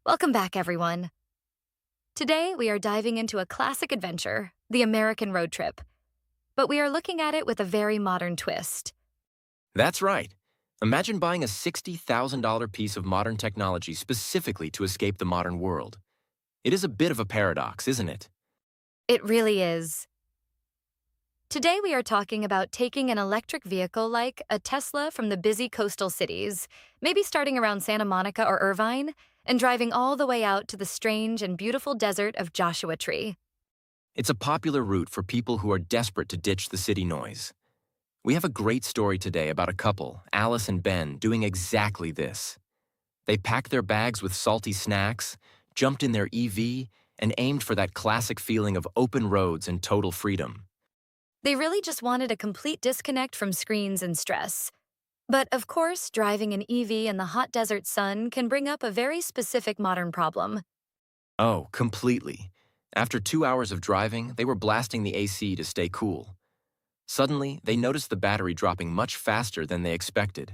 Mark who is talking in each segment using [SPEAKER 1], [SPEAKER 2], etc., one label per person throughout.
[SPEAKER 1] Welcome back, everyone. Today, we are diving into a classic adventure, the American road trip. But we are looking at it with a very modern twist.
[SPEAKER 2] That's right. Imagine buying a $60,000 piece of modern technology specifically to escape the modern world. It is a bit of a paradox, isn't it?
[SPEAKER 1] It really is. Today, we are talking about taking an electric vehicle like a Tesla from the busy coastal cities, maybe starting around Santa Monica or Irvine, and driving all the way out to the strange and beautiful desert of Joshua Tree.
[SPEAKER 2] It's a popular route for people who are desperate to ditch the city noise. We have a great story today about a couple, Alice and Ben, doing exactly this. They packed their bags with salty snacks, jumped in their EV, and aimed for that classic feeling of open roads and total freedom.
[SPEAKER 1] They really just wanted a complete disconnect from screens and stress. But of course, driving an EV in the hot desert sun can bring up a very specific modern problem.
[SPEAKER 2] Oh, completely. After 2 hours of driving, they were blasting the AC to stay cool. Suddenly, they noticed the battery dropping much faster than they expected.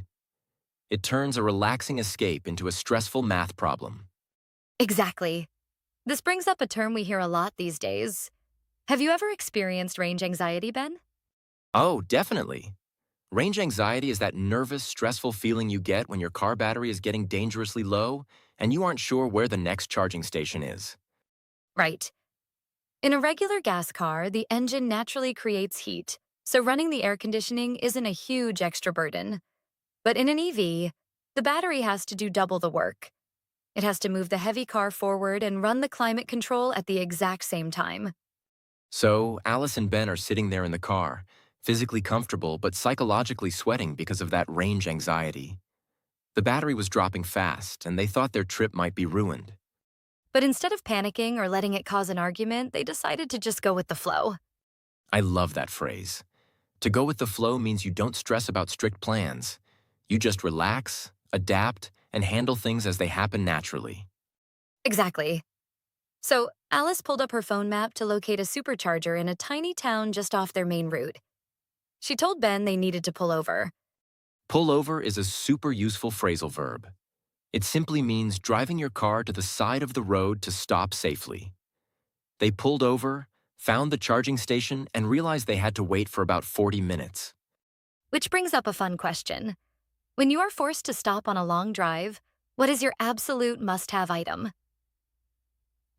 [SPEAKER 2] It turns a relaxing escape into a stressful math problem.
[SPEAKER 1] Exactly. This brings up a term we hear a lot these days. Have you ever experienced range anxiety, Ben?
[SPEAKER 2] Oh, definitely. Range anxiety is that nervous, stressful feeling you get when your car battery is getting dangerously low and you aren't sure where the next charging station is.
[SPEAKER 1] Right. In a regular gas car, the engine naturally creates heat, so running the air conditioning isn't a huge extra burden. But in an EV, the battery has to do double the work. It has to move the heavy car forward and run the climate control at the exact same time.
[SPEAKER 2] So, Alice and Ben are sitting there in the car, physically comfortable but psychologically sweating because of that range anxiety. The battery was dropping fast, and they thought their trip might be ruined.
[SPEAKER 1] But instead of panicking or letting it cause an argument, they decided to just go with the flow.
[SPEAKER 2] I love that phrase. To go with the flow means you don't stress about strict plans. You just relax, adapt, and handle things as they happen naturally.
[SPEAKER 1] Exactly. So, Alice pulled up her phone map to locate a supercharger in a tiny town just off their main route. She told Ben they needed to pull over.
[SPEAKER 2] Pull over is a super useful phrasal verb. It simply means driving your car to the side of the road to stop safely. They pulled over, found the charging station, and realized they had to wait for about 40 minutes.
[SPEAKER 1] Which brings up a fun question. When you are forced to stop on a long drive, what is your absolute must-have item?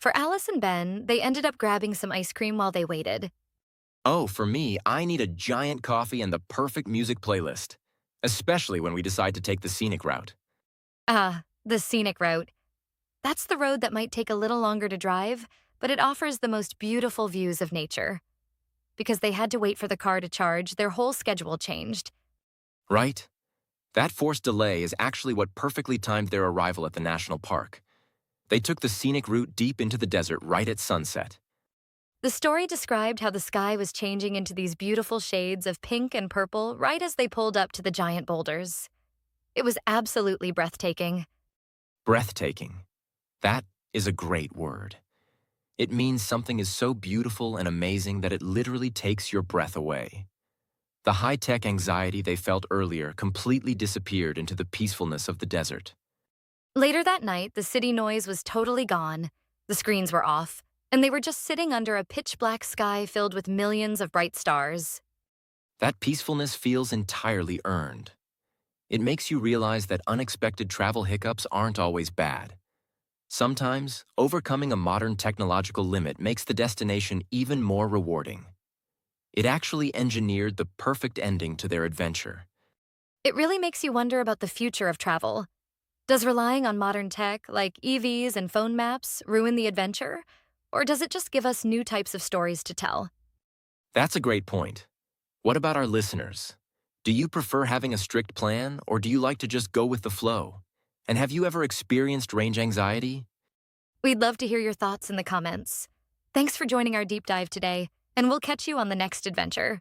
[SPEAKER 1] For Alice and Ben, they ended up grabbing some ice cream while they waited.
[SPEAKER 2] Oh, for me, I need a giant coffee and the perfect music playlist, especially when we decide to take the scenic route.
[SPEAKER 1] The scenic route. That's the road that might take a little longer to drive, but it offers the most beautiful views of nature. Because they had to wait for the car to charge, their whole schedule changed.
[SPEAKER 2] Right? That forced delay is actually what perfectly timed their arrival at the national park. They took the scenic route deep into the desert right at sunset.
[SPEAKER 1] The story described how the sky was changing into these beautiful shades of pink and purple right as they pulled up to the giant boulders. It was absolutely breathtaking.
[SPEAKER 2] Breathtaking. That is a great word. It means something is so beautiful and amazing that it literally takes your breath away. The high-tech anxiety they felt earlier completely disappeared into the peacefulness of the desert.
[SPEAKER 1] Later that night, the city noise was totally gone, the screens were off, and they were just sitting under a pitch-black sky filled with millions of bright stars.
[SPEAKER 2] That peacefulness feels entirely earned. It makes you realize that unexpected travel hiccups aren't always bad. Sometimes, overcoming a modern technological limit makes the destination even more rewarding. It actually engineered the perfect ending to their adventure.
[SPEAKER 1] It really makes you wonder about the future of travel. Does relying on modern tech, like EVs and phone maps, ruin the adventure? Or does it just give us new types of stories to tell?
[SPEAKER 2] That's a great point. What about our listeners? Do you prefer having a strict plan, or do you like to just go with the flow? And have you ever experienced range anxiety?
[SPEAKER 1] We'd love to hear your thoughts in the comments. Thanks for joining our deep dive today, and we'll catch you on the next adventure.